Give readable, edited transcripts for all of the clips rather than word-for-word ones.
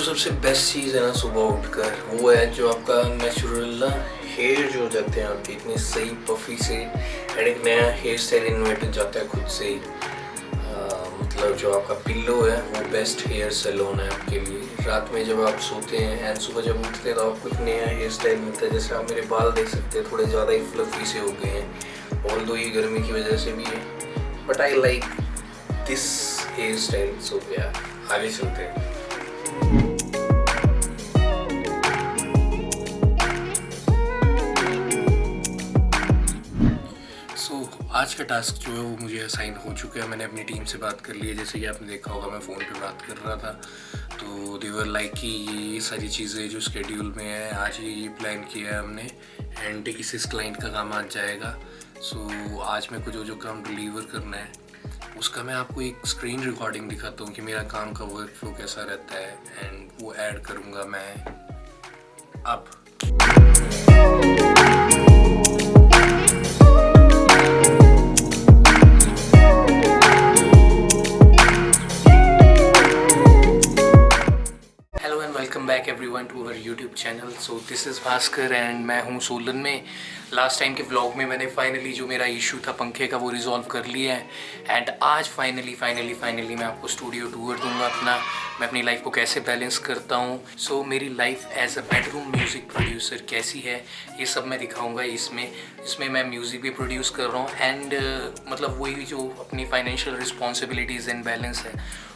सबसे बेस्ट चीज़ है ना सुबह उठकर, वो है जो आपका नेचुरल ना हेयर जो हो जाते हैं आपके इतने सही पफी से, एंड एक नया हेयर स्टाइल इन्वेंट हो जाता है खुद से ही। मतलब जो आपका पिल्लो है वो बेस्ट हेयर सैलून है आपके लिए। रात में जब आप सोते हैं एंड सुबह जब उठते हैं तो आपको एक नया हेयर स्टाइल मिलता है। जैसे आप मेरे बाल देख सकते हैं, थोड़े ज़्यादा ही फ्लफी से हो गए हैं, ऑल्दो ये गर्मी की वजह से भी है, but I like this hair style. So या आगे चलते हैं। आज का टास्क जो है वो मुझे असाइन हो चुका है। मैंने अपनी टीम से बात कर ली है। जैसे कि आपने देखा होगा मैं फ़ोन पे बात कर रहा था, तो देवर लाइक कि ये सारी चीज़ें जो स्केड्यूल में है आज ये प्लान किया है हमने, एंड इस क्लाइंट का काम आज जाएगा। सो आज मेरे को जो काम डिलीवर करना है उसका मैं आपको एक स्क्रीन रिकॉर्डिंग दिखाता हूँ कि मेरा काम का वर्क फ्लो कैसा रहता है, एंड वो ऐड करूँगा मैं अब। Welcome back everyone to our YouTube channel. So this is Bhaskar and मैं हूँ सोलन में। लास्ट टाइम के व्लॉग में मैंने फाइनली जो मेरा इशू था पंखे का वो रिजॉल्व कर लिया है, एंड आज फाइनली मैं आपको स्टूडियो टूर दूंगा अपना, मैं अपनी लाइफ को कैसे बैलेंस करता हूँ। सो मेरी life as a bedroom music producer कैसी है ये सब मैं दिखाऊँगा इसमें मैं म्यूज़िक भी प्रोड्यूस कर रहा हूँ, एंड मतलब वही जो अपनी फाइनेंशियल रिस्पॉन्सिबिलिटीज़ एंड बैलेंस है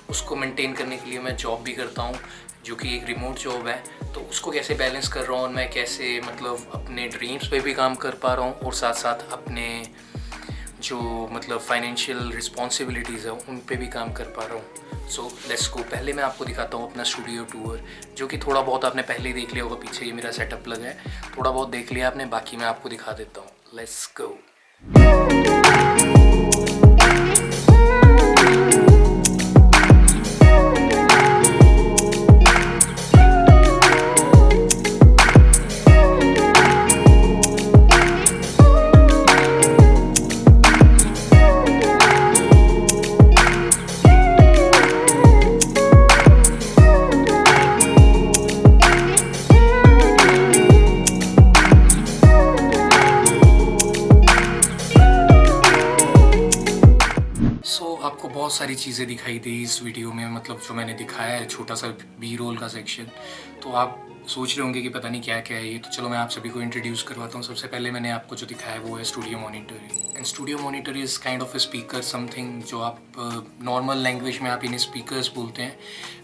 उसको मेंटेन करने के लिए मैं जॉब भी करता हूँ, जो कि एक रिमोट जॉब है। तो उसको कैसे बैलेंस कर रहा हूँ, मैं कैसे मतलब अपने ड्रीम्स पे भी काम कर पा रहा हूँ और साथ साथ अपने जो मतलब फाइनेंशियल रिस्पॉन्सिबिलिटीज़ है उन पे भी काम कर पा रहा हूँ। So let's go. पहले मैं आपको दिखाता हूँ अपना स्टूडियो टूर, जो कि थोड़ा बहुत आपने पहले ही देख लिया होगा। पीछे ये मेरा सेटअप लगा है, थोड़ा बहुत देख लिया आपने, बाकी मैं आपको दिखा देता हूँ। Let's go. आपको बहुत सारी चीज़ें दिखाई दी इस वीडियो में, मतलब जो मैंने दिखाया है छोटा सा बी रोल का सेक्शन। तो आप सोच रहे होंगे कि पता नहीं क्या क्या है ये, तो चलो मैं आप सभी को इंट्रोड्यूस करवाता हूँ। सबसे पहले मैंने आपको जो दिखाया है वो है studio monitor, and studio monitor is kind of a speaker something, जो आप नॉर्मल लैंग्वेज में आप इन्हें स्पीकर्स बोलते हैं,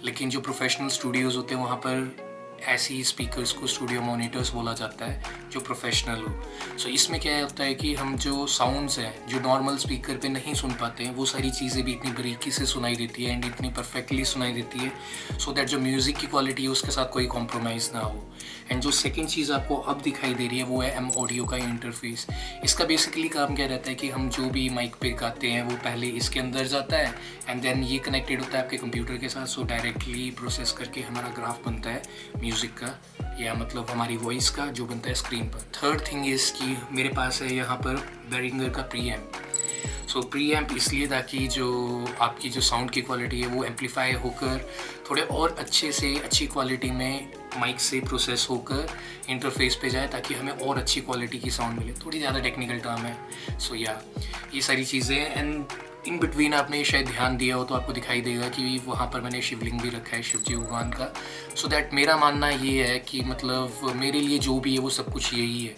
लेकिन जो प्रोफेशनल स्टूडियोज़ होते हैं वहाँ पर ऐसी स्पीकर्स को स्टूडियो मॉनिटर्स बोला जाता है जो प्रोफेशनल हो। सो इसमें क्या होता है कि हम जो साउंड्स हैं जो नॉर्मल स्पीकर पे नहीं सुन पाते हैं, वो सारी चीज़ें भी इतनी बारीकी से सुनाई देती है एंड इतनी परफेक्टली सुनाई देती है, सो दैट जो म्यूज़िक की क्वालिटी है उसके साथ कोई कॉम्प्रोमाइज़ ना हो। एंड जो सेकेंड चीज़ आपको अब दिखाई दे रही है वो है एम ऑडियो का इंटरफेस। इसका बेसिकली काम क्या रहता है कि हम जो भी माइक पे गाते हैं वो पहले इसके अंदर जाता है, एंड देन ये कनेक्टेड होता है आपके कंप्यूटर के साथ। सो डायरेक्टली प्रोसेस करके हमारा ग्राफ बनता है म्यूज़िक का, या मतलब हमारी वॉइस का जो बनता है स्क्रीन पर। थर्ड थिंग इज़ कि मेरे पास है यहाँ पर बेरिंगर का प्री एम्प। सो प्री एम्प इसलिए ताकि जो आपकी जो साउंड की क्वालिटी है वो एम्पलीफाई होकर थोड़े और अच्छे से अच्छी क्वालिटी में माइक से प्रोसेस होकर इंटरफेस पे जाए, ताकि हमें और अच्छी क्वालिटी की साउंड मिले। थोड़ी ज़्यादा टेक्निकल टर्म है। सो या ये सारी चीज़ें, एंड इन बिटवीन आपने शायद ध्यान दिया हो तो आपको दिखाई देगा कि वहाँ पर मैंने शिवलिंग भी रखा है शिवजी भगवान का। सो दैट मेरा मानना ये है कि मतलब मेरे लिए जो भी है वो सब कुछ यही है।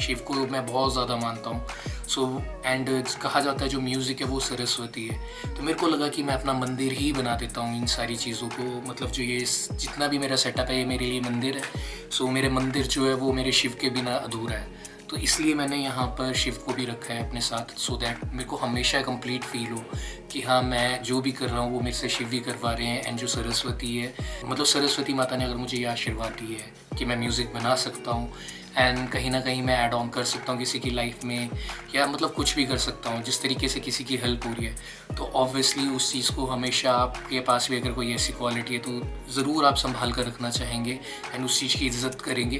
शिव को मैं बहुत ज़्यादा मानता हूँ। सो एंड कहा जाता है जो म्यूज़िक है वो सरस्वती है, तो मेरे को लगा कि मैं अपना मंदिर ही बना देता हूँ इन सारी चीज़ों को। मतलब जो ये जितना भी मेरा सेटअप है ये मेरे लिए मंदिर है। सो मेरे मंदिर जो है वो मेरे शिव के बिना अधूरा है, तो इसलिए मैंने यहाँ पर शिव को भी रखा है अपने साथ, सो दैट मेरे को हमेशा कंप्लीट फील हो कि हाँ मैं जो भी कर रहा हूँ वो मेरे से शिव भी करवा रहे हैं। एंड जो सरस्वती है, मतलब सरस्वती माता ने अगर मुझे ये आशीर्वाद दी है कि मैं म्यूज़िक बना सकता हूँ एंड कहीं ना कहीं मैं ऐड ऑन कर सकता हूँ किसी की लाइफ में, या मतलब कुछ भी कर सकता हूँ जिस तरीके से किसी की हेल्प हो रही है, तो ऑब्वियसली उस चीज़ को हमेशा आपके पास भी अगर कोई ऐसी क्वालिटी है तो ज़रूर आप संभाल कर रखना चाहेंगे एंड उस चीज़ की इज़्ज़त करेंगे।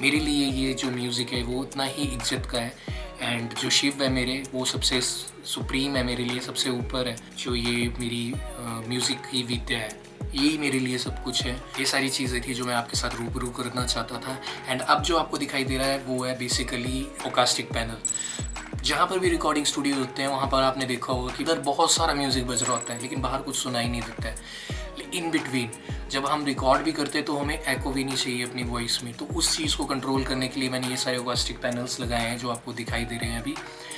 मेरे लिए ये जो म्यूज़िक है वो उतना ही इज्जत का है, एंड जो शिव है मेरे वो सबसे सुप्रीम है, मेरे लिए सबसे ऊपर है जो ये मेरी म्यूज़िक की विद्या है। यही मेरे लिए सब कुछ है। ये सारी चीज़ें थी जो मैं आपके साथ रूबरू करना चाहता था। एंड अब जो आपको दिखाई दे रहा है वो है बेसिकली ओकास्टिक पैनल। जहाँ पर भी रिकॉर्डिंग स्टूडियो होते हैं वहाँ पर आपने देखा होगा कि इधर बहुत सारा म्यूज़िक बज रहा होता है लेकिन बाहर कुछ सुनाई नहीं देता है। इन बिटवीन जब हम रिकॉर्ड भी करते हैं तो हमें एको भी नहीं चाहिए अपनी वॉइस में, तो उस चीज़ को कंट्रोल करने के लिए मैंने ये सारे ओकास्टिक पैनल्स लगाए हैं जो आपको दिखाई दे रहे हैं अभी।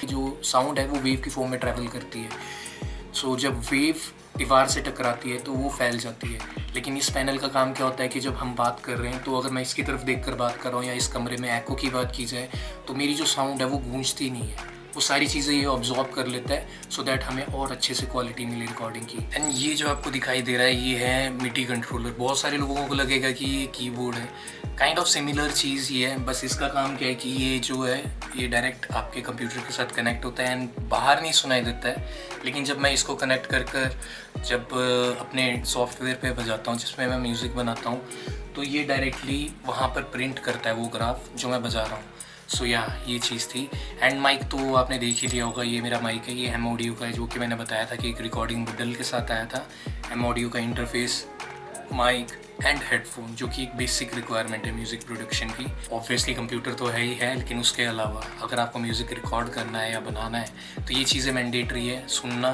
जो साउंड है वो वेव की फॉर्म में ट्रैवल करती है। सो जब वेव दीवार से टकराती है तो वो फैल जाती है। लेकिन इस पैनल का काम क्या होता है कि जब हम बात कर रहे हैं तो अगर मैं इसकी तरफ देख कर बात कर रहा हूँ या इस कमरे में एको की बात की जाए तो मेरी जो साउंड है वो गूंजती नहीं है। वो सारी चीज़ें ये ऑब्जॉर्व कर लेता है सो दैट हमें और अच्छे से क्वालिटी मिले रिकॉर्डिंग की। एंड ये जो आपको दिखाई दे रहा है ये है मिडी कंट्रोलर। बहुत सारे लोगों को लगेगा कि ये कीबोर्ड है, काइंड ऑफ सिमिलर चीज़ ये है, बस इसका काम क्या है कि ये जो है ये डायरेक्ट आपके कंप्यूटर के साथ कनेक्ट होता है एंड बाहर नहीं सुनाई देता है। लेकिन जब मैं इसको कनेक्ट कर जब अपने सॉफ्टवेयर पे बजाता हूँ जिसमें मैं म्यूज़िक बनाता हूँ तो ये डायरेक्टली वहाँ पर प्रिंट करता है वो ग्राफ जो मैं बजा रहा हूँ। सो या ये चीज़ थी। एंड माइक तो आपने देख ही लिया होगा, ये मेरा माइक है, ये एम ऑडियो का है जो कि मैंने बताया था कि एक रिकॉर्डिंग बंडल के साथ आया था। एम ऑडियो का इंटरफेस, माइक एंड हेडफोन जो कि एक बेसिक रिक्वायरमेंट है म्यूज़िक प्रोडक्शन की। ऑब्वियसली कंप्यूटर तो है ही है लेकिन उसके अलावा अगर आपको म्यूज़िक रिकॉर्ड करना है या बनाना है तो ये चीज़ें मैंडेटरी है। सुनना,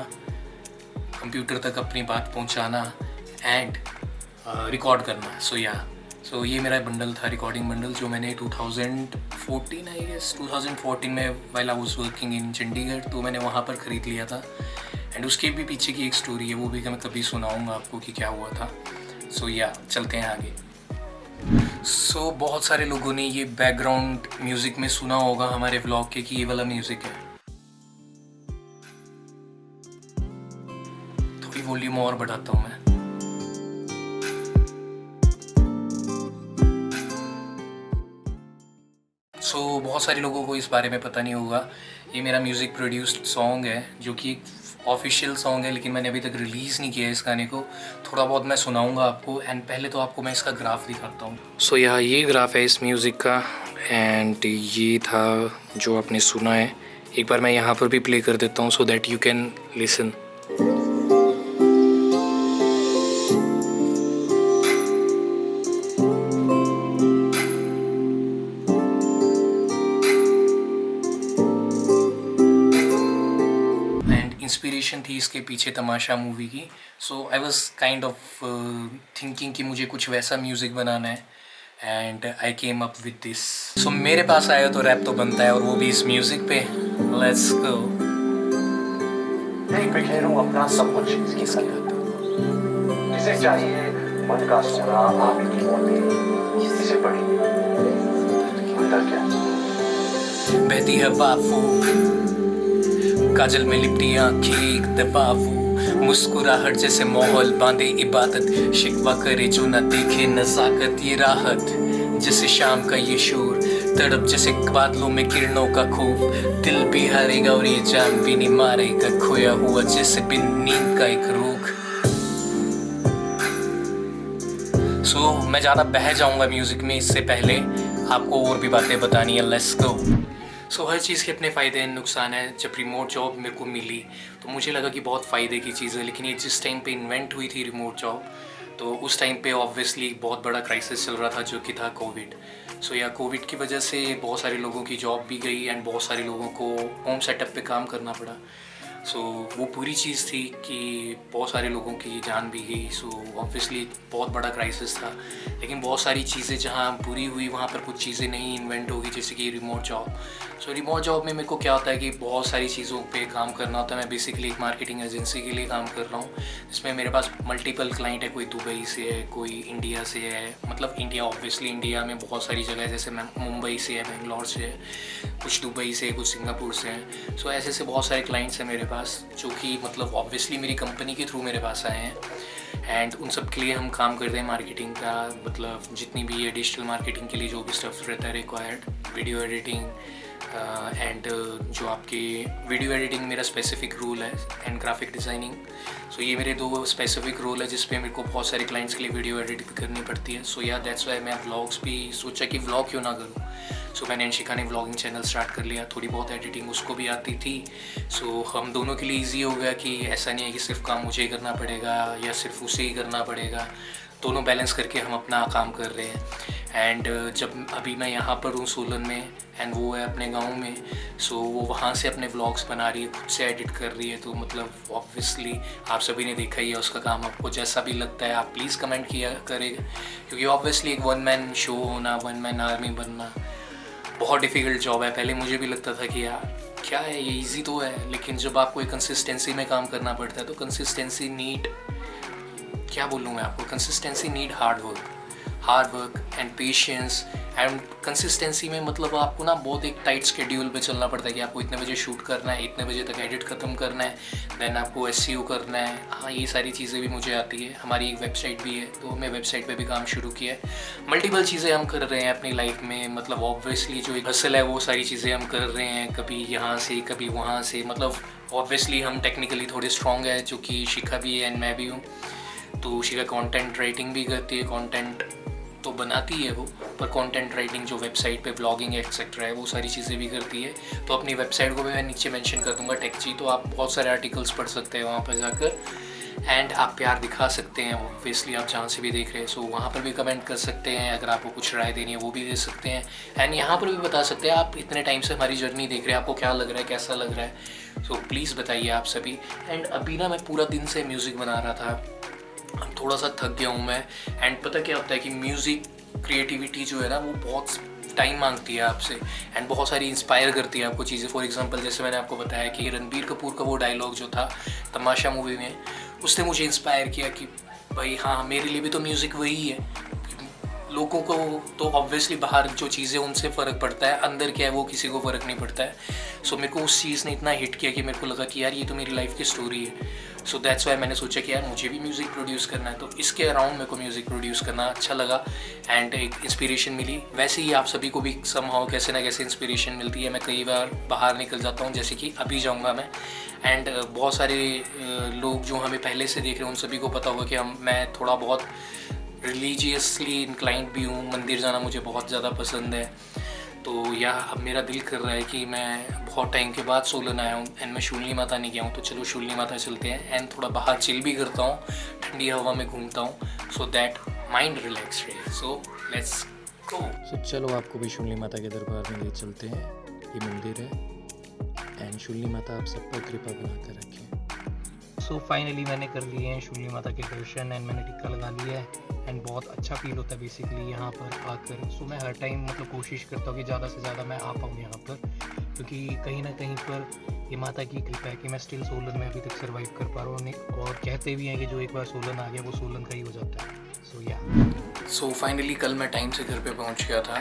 कंप्यूटर तक अपनी बात पहुँचाना एंड रिकॉर्ड करना। सो ये मेरा बंडल था, रिकॉर्डिंग बंडल, जो मैंने 2014 आई गेस 2014 में while I was working in Chandigarh तो मैंने वहाँ पर ख़रीद लिया था। एंड उसके भी पीछे की एक स्टोरी है, वो भी मैं कभी सुनाऊँगा आपको कि क्या हुआ था। सो या चलते हैं आगे। सो बहुत सारे लोगों ने ये बैकग्राउंड म्यूज़िक में सुना होगा हमारे व्लॉग के कि ये वाला म्यूज़िक है। थोड़ी वॉल्यूम और बढ़ाता हूँ मैं। सो बहुत सारे लोगों को इस बारे में पता नहीं होगा, ये मेरा म्यूज़िक प्रोड्यूस्ड सॉन्ग है जो कि एक ऑफिशियल सॉन्ग है लेकिन मैंने अभी तक रिलीज़ नहीं किया है इस गाने को। थोड़ा बहुत मैं सुनाऊंगा आपको एंड पहले तो आपको मैं इसका ग्राफ दिखाता हूँ। सो यहाँ ये ग्राफ है इस म्यूज़िक का एंड ये था जो आपने सुना है। एक बार मैं यहाँ पर भी प्ले कर देता हूँ so that you can listen. Inspiration थी इसके पीछे तमाशा मूवी की। So I was kind of thinking कि मुझे कुछ वैसा म्यूज़िक बनाना है and I came up with this. So मेरे पास आया तो रैप तो बनता है और वो भी इस म्यूज़िक पे। Let's go. अपना सब कुछ किसे चाहिए मन का सोना आपकी मोती किसे पड़ी अंदर क्या बहती है बाफू काजल में लिपटी आँखें एक दबावू मुस्कुराहट जैसे माहौल बांधे इबादत शिकवा करे जो ना देखे नज़ाकत ये राहत जैसे शाम का ये शोर तड़प जैसे बादलों में किरणों का खौफ दिल भी हारेगा और ये जान भी नहीं मारेगा खोया हुआ जैसे बिन नींद का एक रोग। सो मैं ज़्यादा बह जाऊंगा म्यूज़िक में, इससे पहले आपको और भी बातें बतानी है। Let's go. सो हर चीज़ के अपने फ़ायदे हैं नुकसान है। जब रिमोट जॉब मेरे को मिली तो मुझे लगा कि बहुत फ़ायदे की चीज़ है, लेकिन ये जिस टाइम पे इन्वेंट हुई थी रिमोट जॉब तो उस टाइम पे ऑब्वियसली बहुत बड़ा क्राइसिस चल रहा था जो कि था कोविड। सो या कोविड की वजह से बहुत सारे लोगों की जॉब भी गई एंड बहुत सारे लोगों को होम सेटअप पे काम करना पड़ा। सो वो पूरी चीज़ थी कि बहुत सारे लोगों की जान भी गई। सो ऑब्वियसली बहुत बड़ा क्राइसिस था, लेकिन बहुत सारी चीज़ें जहाँ बुरी हुई वहाँ पर कुछ चीज़ें नहीं इन्वेंट होगी, जैसे कि रिमोट जॉब। सो रिमोट जॉब में मेरे को क्या होता है कि बहुत सारी चीज़ों पे काम करना होता है। मैं बेसिकली एक मार्केटिंग एजेंसी के लिए काम कर रहा हूँ जिसमें मेरे पास मल्टीपल क्लाइंट है, कोई दुबई से है, कोई इंडिया से है, मतलब इंडिया ऑब्वियसली इंडिया में बहुत सारी जगह है, जैसे मैं मुंबई से है, बेंगलोर से है, कुछ दुबई से, कुछ सिंगापुर से हैं। सो ऐसे बहुत सारे क्लाइंट्स हैं मेरे पास जो कि मतलब ऑब्वियसली मेरी कंपनी के थ्रू मेरे पास आए हैं एंड उन सब के लिए हम काम करते हैं मार्केटिंग का, मतलब जितनी भी है डिजिटल मार्केटिंग के लिए जो भी स्टफ रहता है रिक्वायर्ड, वीडियो एडिटिंग, एंड जो आपके वीडियो एडिटिंग मेरा स्पेसिफिक रोल है एंड ग्राफिक डिज़ाइनिंग। सो ये मेरे 2 स्पेसिफिक रोल है जिस पे मेरे को बहुत सारे क्लाइंट्स के लिए वीडियो एडिट भी करनी पड़ती है। सो या दैट्स वाई मैं व्लॉग्स भी सोचा कि व्लॉग क्यों ना करूँ। सो मैंने अंशिका ने व्लॉगिंग चैनल स्टार्ट कर लिया, थोड़ी बहुत एडिटिंग उसको भी आती थी। सो हम दोनों के लिए ईजी हो गया कि ऐसा नहीं है कि सिर्फ काम मुझे ही करना पड़ेगा या सिर्फ उसे ही करना पड़ेगा, दोनों बैलेंस करके हम अपना काम कर रहे हैं। एंड जब अभी मैं यहाँ पर हूँ सोलन में एंड वो है अपने गांव में, सो वो वहाँ से अपने व्लॉग्स बना रही है, खुद से एडिट कर रही है। तो मतलब ऑब्वियसली आप सभी ने देखा ही है उसका काम। आपको जैसा भी लगता है आप प्लीज़ कमेंट किया करेगा, क्योंकि ऑब्वियसली एक 1 मैन शो होना, 1 मैन आर्मी बनना बहुत डिफ़िकल्ट जॉब है। पहले मुझे भी लगता था कि यार क्या है ये, ईजी तो है, लेकिन जब आपको एक कंसिस्टेंसी में काम करना पड़ता है तो कंसिस्टेंसी नीड, क्या बोलूँ मैं आपको, consistency need hard work and patience. And consistency में मतलब आपको ना बहुत एक टाइट स्केड्यूल पे चलना पड़ता है कि आपको इतने बजे शूट करना है, इतने बजे तक एडिट ख़त्म करना है, देन आपको SEO करना है। हाँ, ये सारी चीज़ें भी मुझे आती है। हमारी एक वेबसाइट भी है, तो हमने वेबसाइट पे भी काम शुरू किया है। मल्टीपल चीज़ें हम कर रहे हैं अपनी लाइफ में। मतलब ऑब्वियसली जो एक हसल है वो सारी चीज़ें हम कर रहे हैं, कभी यहाँ से कभी वहाँ से। मतलब ऑब्वियसली हम टेक्निकली थोड़े स्ट्रॉन्ग है, जो कि शिखा भी है एंड मैं भी हूँ। तो शिखा कंटेंट राइटिंग भी करती है, कंटेंट तो बनाती है वो, पर कंटेंट राइटिंग जो वेबसाइट पे ब्लॉगिंग एक्सेट्रा है वो सारी चीज़ें भी करती है। तो अपनी वेबसाइट को भी मैं नीचे मेंशन कर दूंगा, टेकजी, तो आप बहुत सारे आर्टिकल्स पढ़ सकते हैं वहाँ पर जाकर एंड आप प्यार दिखा सकते हैं। ऑब्वियसली आप जहाँ से भी देख रहे हैं, सो वहाँ पर भी कमेंट कर सकते हैं। अगर आपको कुछ राय देनी है वो भी दे सकते हैं एंड यहाँ पर भी बता सकते हैं आप इतने टाइम से हमारी जर्नी देख रहे हैं, आपको क्या लग रहा है, कैसा लग रहा है। सो प्लीज़ बताइए आप सभी। एंड अभी ना मैं पूरा दिन से म्यूज़िक बना रहा था, अब थोड़ा सा थक गया हूँ मैं। एंड पता क्या होता है कि म्यूज़िक क्रिएटिविटी जो है ना वो बहुत टाइम मांगती है आपसे एंड बहुत सारी इंस्पायर करती है आपको चीज़ें। फॉर एग्जांपल जैसे मैंने आपको बताया कि रणबीर कपूर का वो डायलॉग जो था तमाशा मूवी में, उसने मुझे इंस्पायर किया कि भाई हाँ, मेरे लिए भी तो म्यूज़िक वही है। लोगों को तो ऑब्वियसली बाहर जो चीज़ें उनसे फ़र्क पड़ता है, अंदर क्या है वो किसी को फ़र्क नहीं पड़ता है। सो मेरे को उस चीज़ ने इतना हिट किया कि मेरे को लगा कि यार ये तो मेरी लाइफ की स्टोरी है। सो दैट्स वाई मैंने सोचा कि यार मुझे भी म्यूज़िक प्रोड्यूस करना है। तो इसके अराउंड मेरे को म्यूज़िक प्रोड्यूस करना अच्छा लगा एंड एक इंस्पिरेशन मिली। वैसे ही आप सभी को भी समहाउ कैसे ना कैसे इंस्पिरेशन मिलती है। मैं कई बार बाहर निकल जाता हूँ, जैसे कि अभी जाऊँगा मैं, एंड बहुत सारे लोग जो हमें पहले से देख रहे हैं उन सभी को पता होगा कि मैं थोड़ा बहुत रिलीजियसली इंक्लाइंड भी हूँ, मंदिर जाना मुझे बहुत ज़्यादा पसंद है। तो या अब मेरा दिल कर रहा है कि मैं बहुत टाइम के बाद सोलन आया हूँ एंड मैं शूलिनी माता नहीं गया हूँ, तो चलो शूलिनी माता चलते हैं एंड थोड़ा बाहर चिल भी करता हूँ, ठंडी हवा में घूमता हूँ, सो दैट माइंड रिलैक्स रहे। So let's go. सो चलो आपको भी शूलिनी माता के दरबार में ले चलते हैं। ये मंदिर है एंड शूलिनी माता आप सब पर कृपा बना कर रखें। सो फाइनली मैंने कर लिए हैं शूलिनी माता के दर्शन एंड मैंने टिक्का लगा लिया है एंड बहुत अच्छा फील होता है बेसिकली यहाँ पर आकर। सो मैं हर टाइम मतलब कोशिश करता हूँ कि ज़्यादा से ज़्यादा मैं आ पाऊँ यहाँ पर, क्योंकि कहीं ना कहीं पर ये माता की कृपा है कि मैं स्टिल सोलन में अभी तक सर्वाइव कर पा रहा हूँ। और कहते भी हैं कि जो एक बार सोलन आ गया वो सोलन का ही हो जाता है। सो फाइनली कल मैं टाइम से घर पे पहुंच गया था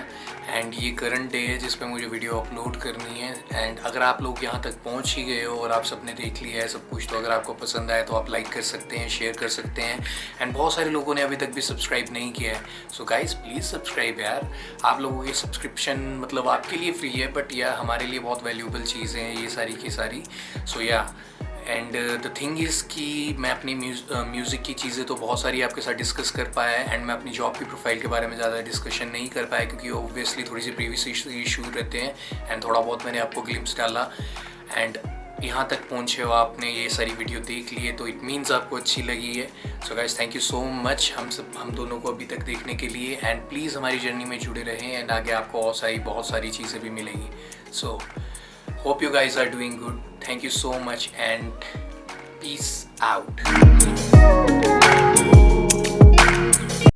एंड ये करंट डे है जिस पे मुझे वीडियो अपलोड करनी है। एंड अगर आप लोग यहाँ तक पहुंच ही गए हो और आप सबने देख लिया है सब कुछ, तो अगर आपको पसंद आए तो आप लाइक कर सकते हैं, शेयर कर सकते हैं एंड बहुत सारे लोगों ने अभी तक भी सब्सक्राइब नहीं किया है। सो गाइस प्लीज़ सब्सक्राइब यार। आप लोगों की सब्सक्रिप्शन मतलब आपके लिए फ्री है, बट यार हमारे लिए बहुत वैल्यूबल चीज़ें हैं ये सारी की सारी। सो या एंड द थिंग इज़ कि मैं अपनी म्यूज़िक की चीज़ें तो बहुत सारी आपके साथ डिस्कस कर पाया है एंड मैं अपनी जॉब की प्रोफाइल के बारे में ज़्यादा डिस्कशन नहीं कर पाया, क्योंकि ओब्वियसली थोड़ी सी प्रीवियस इशू रहते हैं एंड थोड़ा बहुत मैंने आपको ग्लिम्स डाला एंड यहाँ तक पहुँचे हो आपने ये सारी वीडियो देख ली है तो इट मीन्स आपको अच्छी लगी है। So guys thank you so much हम दोनों को अभी तक देखने के लिए एंड प्लीज़ हमारी जर्नी में जुड़े रहें एंड आगे आपको और बहुत सारी चीज़ें भी मिलेंगी। सो hope you guys are doing good. Thank you so much and peace out.